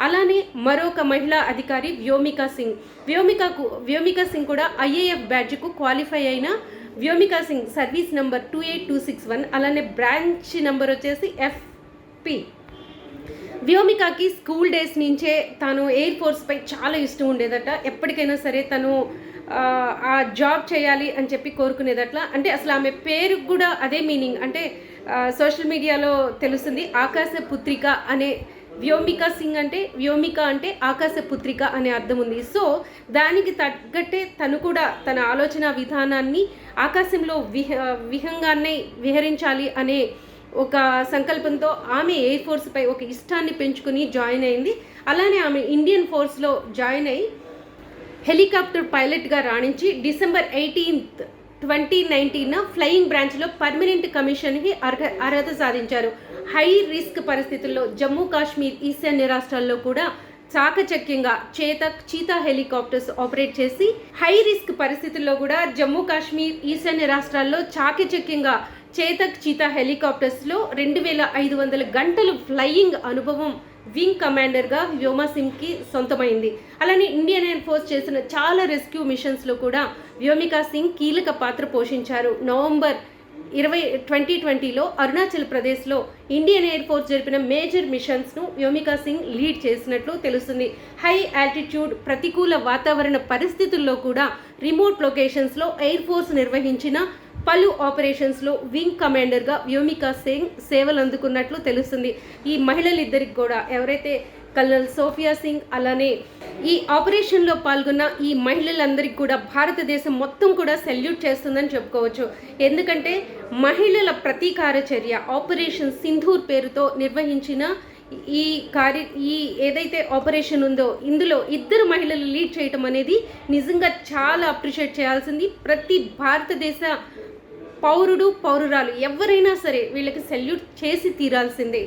అలానే మరొక మహిళా అధికారి వ్యోమికా సింగ్ కూడా ఐఏఎఫ్ బ్యాడ్జ్కు క్వాలిఫై అయిన వ్యోమికా సింగ్ సర్వీస్ నెంబర్ 28261, అలానే బ్రాంచ్ నెంబర్ వచ్చేసి FP. వ్యోమికాకి స్కూల్ డేస్ నుంచే తాను ఎయిర్ ఫోర్స్పై చాలా ఇష్టం ఉండేదట. ఎప్పటికైనా సరే తను ఆ జాబ్ చేయాలి అని చెప్పి కోరుకునేదట్లా. అంటే అసలు ఆమె పేరుకు కూడా అదే మీనింగ్. అంటే సోషల్ మీడియాలో తెలుస్తుంది ఆకాశపుత్రిక అనే. వ్యోమిక అంటే ఆకాశపుత్రిక అనే అర్థం ఉంది. సో దానికి తగ్గట్టే తను కూడా తన ఆలోచన విధానాన్ని ఆకాశంలో విహంగానే విహరించాలి అనే ఒక సంకల్పంతో ఆమె ఎయిర్ ఫోర్స్పై ఒక ఇష్టాన్ని పెంచుకుని జాయిన్ అయింది. అలానే ఆమె ఇండియన్ ఫోర్స్లో జాయిన్ అయ్యి హెలికాప్టర్ పైలట్గా రాణించి డిసెంబర్ 18, 2019 ఫ్లయింగ్ బ్రాంచ్లో పర్మనెంట్ కమిషన్కి అర్హత సాధించారు. హై రిస్క్ పరిస్థితుల్లో జమ్మూ కాశ్మీర్, ఈశాన్య రాష్ట్రాల్లో కూడా చాకచక్యంగా చీతా హెలికాప్టర్స్ ఆపరేట్ చేసి హై రిస్క్ పరిస్థితుల్లో కూడా జమ్మూ కాశ్మీర్, ఈశాన్య రాష్ట్రాల్లో చాకచక్యంగా చీతా హెలికాప్టర్స్లో 2500 గంటలు ఫ్లయింగ్ అనుభవం వింగ్ కమాండర్గా వ్యోమా సింగ్కి సొంతమైంది. అలానే ఇండియన్ ఎయిర్ ఫోర్స్ చేసిన చాలా రెస్క్యూ మిషన్స్లో కూడా వ్యోమికా సింగ్ కీలక పాత్ర పోషించారు. నవంబర్ 2020లో అరుణాచల్ ప్రదేశ్లో ఇండియన్ ఎయిర్ ఫోర్స్ జరిపిన మేజర్ మిషన్స్ను వ్యోమికా సింగ్ లీడ్ చేసినట్లు తెలుస్తుంది. హై ఆల్టిట్యూడ్, ప్రతికూల వాతావరణ పరిస్థితుల్లో కూడా రిమోట్ లొకేషన్స్లో ఎయిర్ ఫోర్స్ నిర్వహించిన పలు ఆపరేషన్స్లో వింగ్ కమాండర్గా వ్యోమికా సింగ్ సేవలు అందుకున్నట్లు తెలుస్తుంది. ఈ మహిళలిద్దరికి కూడా ఎవరైతే కల్నల్ సోఫియా సింగ్, అలానే ఈ ఆపరేషన్లో పాల్గొన్న ఈ మహిళలందరికీ కూడా భారతదేశం మొత్తం కూడా సెల్యూట్ చేస్తుందని చెప్పుకోవచ్చు. ఎందుకంటే మహిళల ప్రతీకార చర్య ఆపరేషన్ సింధూర్ పేరుతో నిర్వహించిన ఈ ఏదైతే ఆపరేషన్ ఉందో ఇందులో 2 మహిళలు లీడ్ చేయటం అనేది నిజంగా చాలా అప్రిషియేట్ చేయాల్సింది. ప్రతి భారతదేశ పౌరురాలు ఎవరైనా సరే వీళ్ళకి సెల్యూట్ చేసి తీరాల్సిందే.